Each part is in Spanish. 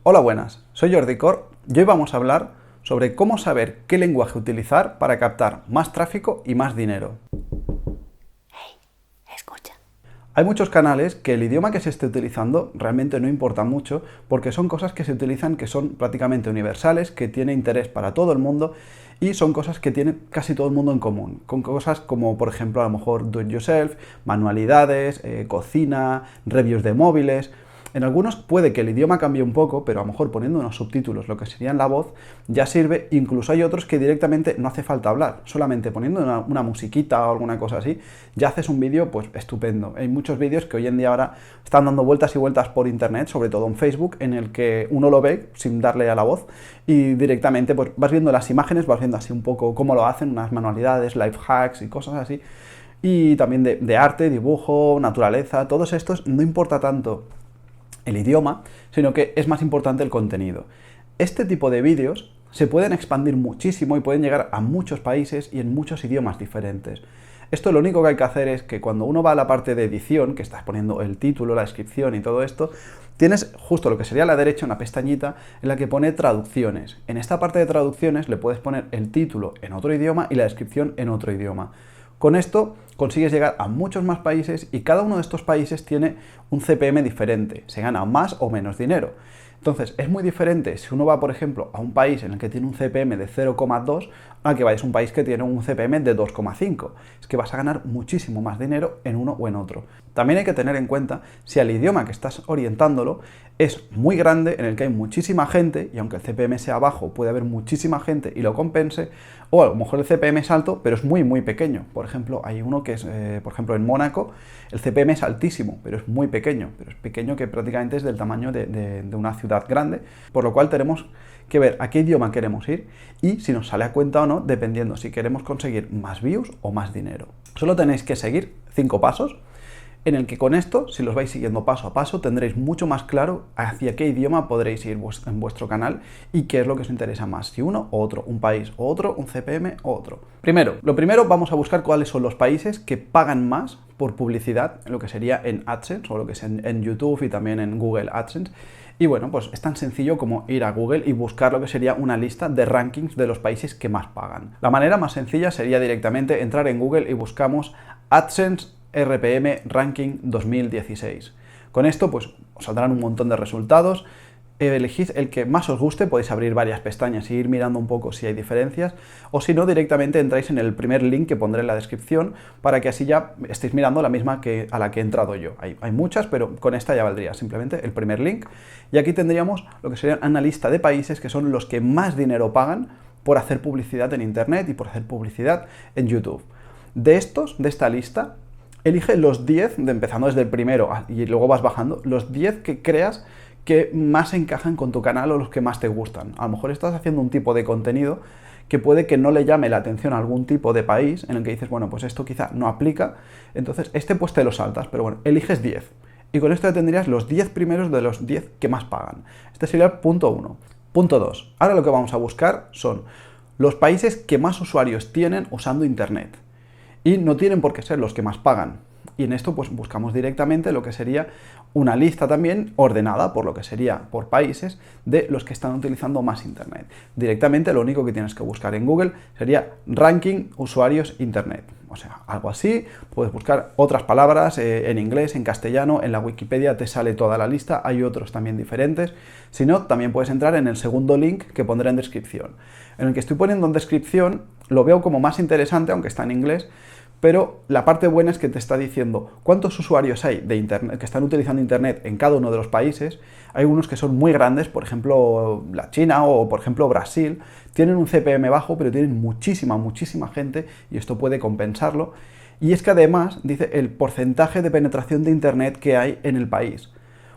Hola, buenas, soy Jordi Cor y hoy vamos a hablar sobre cómo saber qué lenguaje utilizar para captar más tráfico y más dinero. Escucha. Hay muchos canales que el idioma que se esté utilizando realmente no importa mucho porque son cosas que se utilizan que son prácticamente universales, que tienen interés para todo el mundo y son cosas que tiene casi todo el mundo en común, con cosas como por ejemplo a lo mejor do it yourself, manualidades, cocina, reviews de móviles. En algunos puede que el idioma cambie un poco, pero a lo mejor poniendo unos subtítulos, lo que sería en la voz, ya sirve. Incluso hay otros que directamente no hace falta hablar, solamente poniendo una musiquita o alguna cosa así, ya haces un vídeo pues estupendo. Hay muchos vídeos que hoy en día ahora están dando vueltas y vueltas por internet, sobre todo en Facebook, en el que uno lo ve sin darle a la voz y directamente pues vas viendo las imágenes, vas viendo así un poco cómo lo hacen, unas manualidades, life hacks y cosas así. Y también de arte, dibujo, naturaleza, todos estos no importa tanto el idioma, sino que es más importante el contenido. Este tipo de vídeos se pueden expandir muchísimo y pueden llegar a muchos países y en muchos idiomas diferentes. Esto lo único que hay que hacer es que cuando uno va a la parte de edición, que estás poniendo el título, la descripción y todo esto, tienes justo lo que sería a la derecha una pestañita en la que pone traducciones. En esta parte de traducciones le puedes poner el título en otro idioma y la descripción en otro idioma. Con esto consigues llegar a muchos más países y cada uno de estos países tiene un CPM diferente, se gana más o menos dinero. Entonces es muy diferente si uno va, por ejemplo, a un país en el que tiene un CPM de 0,2 a que vayas a un país que tiene un CPM de 2,5. Es que vas a ganar muchísimo más dinero en uno o en otro. También hay que tener en cuenta si al idioma que estás orientándolo es muy grande, en el que hay muchísima gente, y aunque el CPM sea bajo, puede haber muchísima gente y lo compense, o a lo mejor el CPM es alto, pero es muy pequeño. Por ejemplo, hay uno que es, por ejemplo, en Mónaco, el CPM es altísimo, pero es muy pequeño, pero es pequeño que prácticamente es del tamaño de una ciudad grande, por lo cual tenemos que ver a qué idioma queremos ir y si nos sale a cuenta o no, dependiendo si queremos conseguir más views o más dinero. Solo tenéis que seguir 5 pasos, en el que con esto, si los vais siguiendo paso a paso, tendréis mucho más claro hacia qué idioma podréis ir en vuestro canal y qué es lo que os interesa más, si uno o otro, un país o otro, un CPM o otro. Lo primero vamos a buscar cuáles son los países que pagan más por publicidad, en lo que sería en AdSense o lo que es en YouTube y también en Google AdSense. Y bueno, pues es tan sencillo como ir a Google y buscar lo que sería una lista de rankings de los países que más pagan. La manera más sencilla sería directamente entrar en Google y buscamos AdSense RPM Ranking 2016. Con esto pues os saldrán un montón de resultados. Elegid el que más os guste, podéis abrir varias pestañas y ir mirando un poco si hay diferencias, o si no, directamente entráis en el primer link que pondré en la descripción para que así ya estéis mirando la misma que a la que he entrado yo. Hay muchas, pero con esta ya valdría simplemente el primer link. Y aquí tendríamos lo que sería una lista de países que son los que más dinero pagan por hacer publicidad en Internet y por hacer publicidad en YouTube. De esta lista, elige los 10, empezando desde el primero y luego vas bajando, los 10 que creas que más encajan con tu canal o los que más te gustan. A lo mejor estás haciendo un tipo de contenido que puede que no le llame la atención a algún tipo de país en el que dices, bueno, pues esto quizá no aplica, entonces este pues te lo saltas, pero bueno, eliges 10. Y con esto ya tendrías los 10 primeros de los 10 que más pagan. Este sería el punto 1. Punto 2. Ahora lo que vamos a buscar son los países que más usuarios tienen usando Internet. Y no tienen por qué ser los que más pagan. Y en esto pues buscamos directamente lo que sería una lista también ordenada por lo que sería por países de los que están utilizando más Internet. Directamente lo único que tienes que buscar en Google sería ranking usuarios Internet. O sea, algo así, puedes buscar otras palabras en inglés, en castellano, en la Wikipedia te sale toda la lista, hay otros también diferentes. Si no, también puedes entrar en el segundo link que pondré en descripción. En el que estoy poniendo en descripción lo veo como más interesante, aunque está en inglés, pero la parte buena es que te está diciendo cuántos usuarios hay de Internet que están utilizando Internet en cada uno de los países. Hay unos que son muy grandes, por ejemplo la China o por ejemplo Brasil, tienen un CPM bajo pero tienen muchísima gente y esto puede compensarlo. Y es que además dice el porcentaje de penetración de Internet que hay en el país.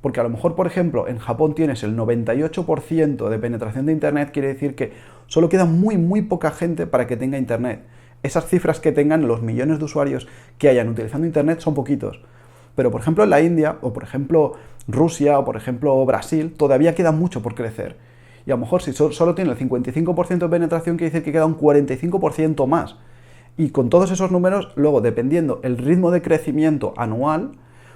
Porque a lo mejor, por ejemplo, en Japón tienes el 98% de penetración de Internet, quiere decir que solo queda muy poca gente para que tenga Internet. Esas cifras que tengan los millones de usuarios que hayan utilizando Internet son poquitos. Pero, por ejemplo, en la India, o por ejemplo Rusia, o por ejemplo Brasil, todavía queda mucho por crecer. Y a lo mejor si solo tiene el 55% de penetración, quiere decir que queda un 45% más. Y con todos esos números, luego, dependiendo el ritmo de crecimiento anual,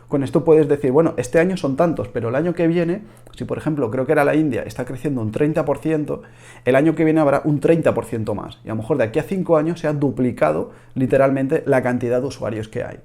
Con esto puedes decir, bueno, este año son tantos, pero el año que viene, si por ejemplo creo que era la India, está creciendo un 30%, el año que viene habrá un 30% más. Y a lo mejor de aquí a 5 años se ha duplicado literalmente la cantidad de usuarios que hay.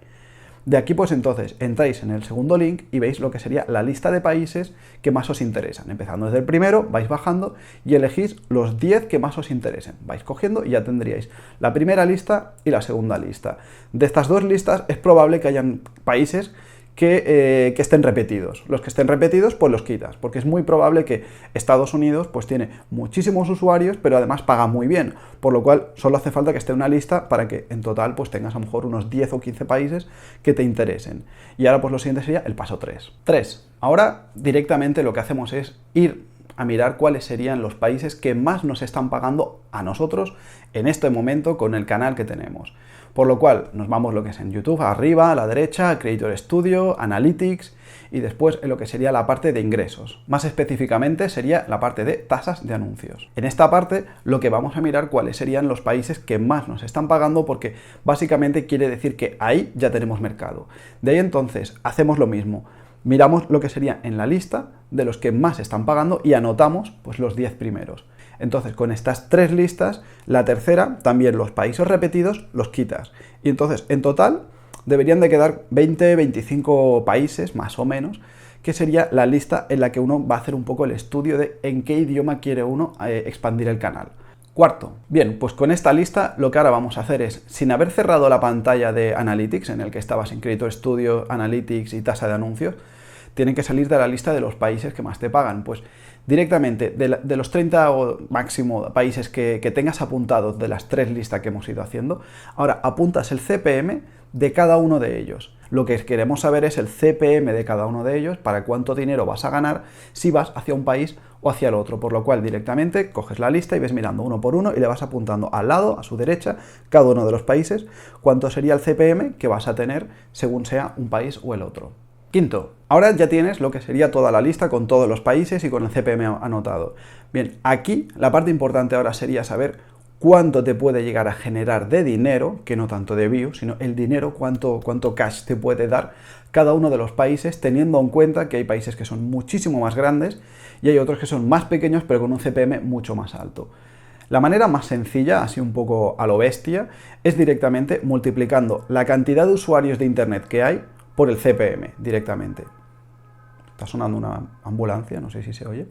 De aquí pues entonces entráis en el segundo link y veis lo que sería la lista de países que más os interesan. Empezando desde el primero, vais bajando y elegís los 10 que más os interesen. Vais cogiendo y ya tendríais la primera lista y la segunda lista. De estas dos listas es probable que hayan países que estén repetidos. Los que estén repetidos, pues los quitas, porque es muy probable que Estados Unidos pues tiene muchísimos usuarios, pero además paga muy bien, por lo cual solo hace falta que esté una lista para que en total pues tengas a lo mejor unos 10 o 15 países que te interesen. Y ahora pues lo siguiente sería el paso 3. Ahora directamente lo que hacemos es ir a mirar cuáles serían los países que más nos están pagando a nosotros en este momento con el canal que tenemos. Por lo cual nos vamos lo que es en YouTube, arriba, a la derecha, Creator Studio, Analytics y después en lo que sería la parte de ingresos. Más específicamente sería la parte de tasas de anuncios. En esta parte lo que vamos a mirar cuáles serían los países que más nos están pagando porque básicamente quiere decir que ahí ya tenemos mercado. De ahí entonces hacemos lo mismo. Miramos lo que sería en la lista de los que más están pagando y anotamos pues los 10 primeros. Entonces, con estas 3 listas, la tercera, también los países repetidos, los quitas. Y entonces, en total, deberían de quedar 20-25 países, más o menos, que sería la lista en la que uno va a hacer un poco el estudio de en qué idioma quiere uno expandir el canal. Cuarto, bien, pues con esta lista lo que ahora vamos a hacer es, sin haber cerrado la pantalla de Analytics, en el que estabas en Creator Studio, Analytics y tasa de anuncios, tienen que salir de la lista de los países que más te pagan. Pues directamente de los 30 o máximo países que tengas apuntados de las 3 listas que hemos ido haciendo, ahora apuntas el CPM de cada uno de ellos. Lo que queremos saber es el CPM de cada uno de ellos, para cuánto dinero vas a ganar si vas hacia un país o hacia el otro, por lo cual directamente coges la lista y ves mirando uno por uno y le vas apuntando al lado, a su derecha, cada uno de los países, cuánto sería el CPM que vas a tener según sea un país o el otro. Quinto, ahora ya tienes lo que sería toda la lista con todos los países y con el CPM anotado. Bien, aquí la parte importante ahora sería saber cuánto te puede llegar a generar de dinero, que no tanto de views, sino el dinero, cuánto cash te puede dar cada uno de los países, teniendo en cuenta que hay países que son muchísimo más grandes y hay otros que son más pequeños pero con un CPM mucho más alto. La manera más sencilla, así un poco a lo bestia, es directamente multiplicando la cantidad de usuarios de internet que hay por el CPM directamente. Está sonando una ambulancia, no sé si se oye.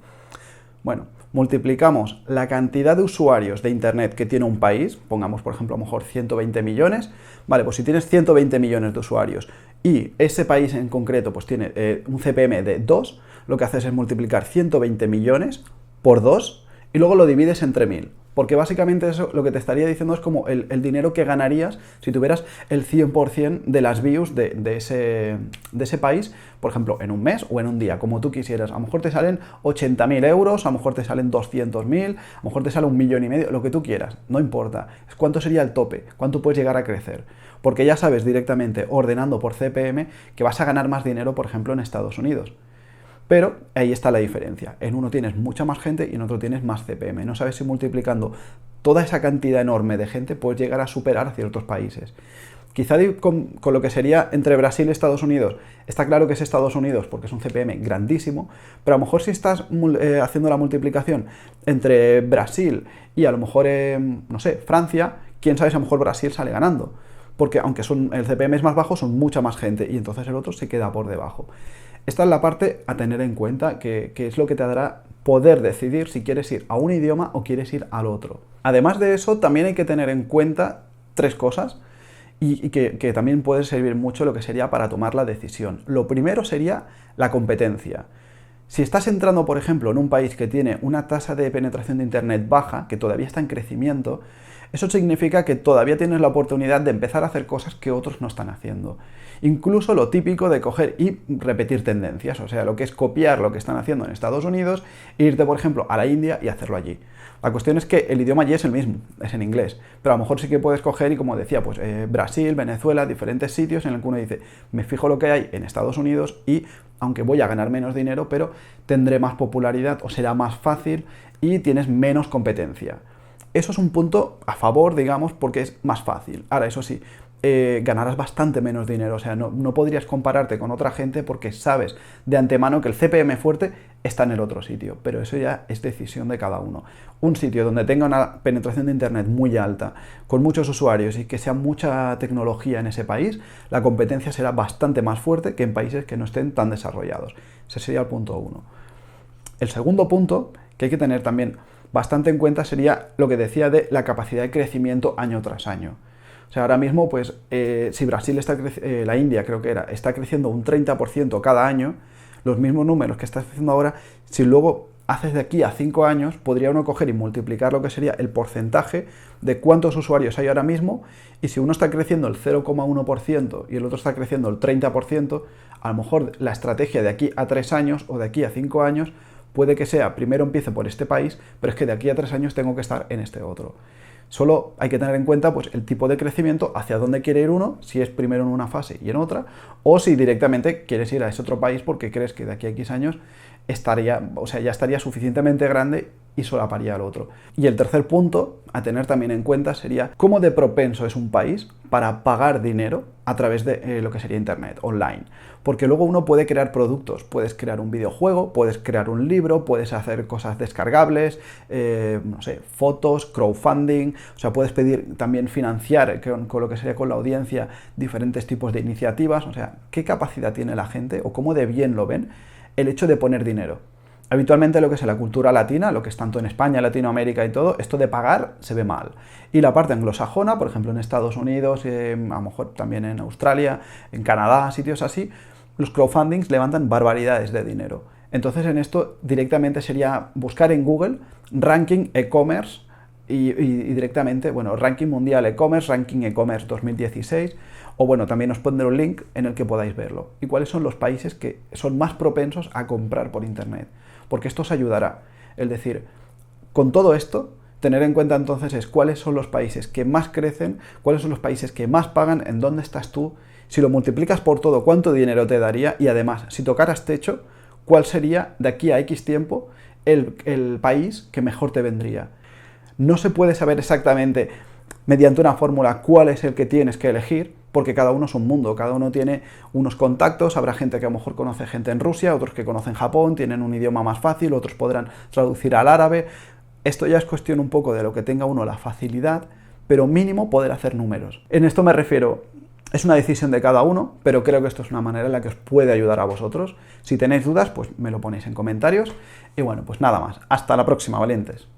Bueno, multiplicamos la cantidad de usuarios de internet que tiene un país, pongamos por ejemplo a lo mejor 120 millones, vale, pues si tienes 120 millones de usuarios y ese país en concreto pues tiene un CPM de 2, lo que haces es multiplicar 120 millones por 2 y luego lo divides entre 1000. Porque básicamente eso lo que te estaría diciendo es como el dinero que ganarías si tuvieras el 100% de las views de ese país, por ejemplo, en un mes o en un día, como tú quisieras. A lo mejor te salen 80.000 euros, a lo mejor te salen 200.000, a lo mejor te sale 1,5 millones, lo que tú quieras, no importa. Es cuánto sería el tope, cuánto puedes llegar a crecer. Porque ya sabes directamente, ordenando por CPM, que vas a ganar más dinero, por ejemplo, en Estados Unidos. Pero ahí está la diferencia. En uno tienes mucha más gente y en otro tienes más CPM. No sabes si multiplicando toda esa cantidad enorme de gente puedes llegar a superar a ciertos países. Quizá con lo que sería entre Brasil y Estados Unidos, está claro que es Estados Unidos porque es un CPM grandísimo, pero a lo mejor si estás haciendo la multiplicación entre Brasil y a lo mejor, no sé, Francia, quién sabe si a lo mejor Brasil sale ganando. Porque aunque el CPM es más bajo, son mucha más gente y entonces el otro se queda por debajo. Esta es la parte a tener en cuenta, que es lo que te dará poder decidir si quieres ir a un idioma o quieres ir al otro. Además de eso, también hay que tener en cuenta 3 cosas y que también puede servir mucho lo que sería para tomar la decisión. Lo primero sería la competencia. Si estás entrando, por ejemplo, en un país que tiene una tasa de penetración de internet baja, que todavía está en crecimiento, eso significa que todavía tienes la oportunidad de empezar a hacer cosas que otros no están haciendo. Incluso lo típico de coger y repetir tendencias, o sea, lo que es copiar lo que están haciendo en Estados Unidos, e irte, por ejemplo, a la India y hacerlo allí. La cuestión es que el idioma allí es el mismo, es en inglés, pero a lo mejor sí que puedes coger y, como decía, pues Brasil, Venezuela, diferentes sitios en el que uno dice, me fijo lo que hay en Estados Unidos y, aunque voy a ganar menos dinero, pero tendré más popularidad o será más fácil y tienes menos competencia. Eso es un punto a favor, digamos, porque es más fácil. Ahora, eso sí, ganarás bastante menos dinero. O sea, no podrías compararte con otra gente porque sabes de antemano que el CPM fuerte está en el otro sitio, pero eso ya es decisión de cada uno. Un sitio donde tenga una penetración de Internet muy alta, con muchos usuarios y que sea mucha tecnología en ese país, la competencia será bastante más fuerte que en países que no estén tan desarrollados. Ese sería el punto 1. El segundo punto que hay que tener también bastante en cuenta sería lo que decía de la capacidad de crecimiento año tras año. O sea, ahora mismo, pues, si Brasil la India creo que está creciendo un 30% cada año, los mismos números que está haciendo ahora, si luego haces de aquí a 5 años, podría uno coger y multiplicar lo que sería el porcentaje de cuántos usuarios hay ahora mismo, y si uno está creciendo el 0,1% y el otro está creciendo el 30%, a lo mejor la estrategia de aquí a 3 años o de aquí a 5 años puede que sea, primero empiezo por este país, pero es que de aquí a 3 años tengo que estar en este otro. Solo hay que tener en cuenta pues, el tipo de crecimiento, hacia dónde quiere ir uno, si es primero en una fase y en otra, o si directamente quieres ir a ese otro país porque crees que de aquí a X años ya estaría suficientemente grande y solaparía al otro. Y el tercer punto a tener también en cuenta sería cómo de propenso es un país para pagar dinero a través de lo que sería Internet, online. Porque luego uno puede crear productos, puedes crear un videojuego, puedes crear un libro, puedes hacer cosas descargables, no sé, fotos, crowdfunding, o sea, puedes pedir también financiar con lo que sería con la audiencia diferentes tipos de iniciativas, o sea, ¿qué capacidad tiene la gente o cómo de bien lo ven el hecho de poner dinero? Habitualmente lo que es la cultura latina, lo que es tanto en España, Latinoamérica y todo, esto de pagar se ve mal. Y la parte anglosajona, por ejemplo en Estados Unidos, a lo mejor también en Australia, en Canadá, sitios así, los crowdfundings levantan barbaridades de dinero. Entonces en esto directamente sería buscar en Google ranking e-commerce y directamente, bueno, ranking mundial e-commerce, ranking e-commerce 2016, o bueno, también os pondré un link en el que podáis verlo. Y cuáles son los países que son más propensos a comprar por Internet. Porque esto os ayudará. Es decir, con todo esto, tener en cuenta entonces es cuáles son los países que más crecen, cuáles son los países que más pagan, en dónde estás tú, si lo multiplicas por todo, cuánto dinero te daría y además, si tocaras techo, cuál sería de aquí a X tiempo el país que mejor te vendría. No se puede saber exactamente mediante una fórmula cuál es el que tienes que elegir, porque cada uno es un mundo, cada uno tiene unos contactos, habrá gente que a lo mejor conoce gente en Rusia, otros que conocen Japón, tienen un idioma más fácil, otros podrán traducir al árabe. Esto ya es cuestión un poco de lo que tenga uno la facilidad, pero mínimo poder hacer números. En esto me refiero, es una decisión de cada uno, pero creo que esto es una manera en la que os puede ayudar a vosotros. Si tenéis dudas, pues me lo ponéis en comentarios. Y bueno, pues nada más. Hasta la próxima, valientes.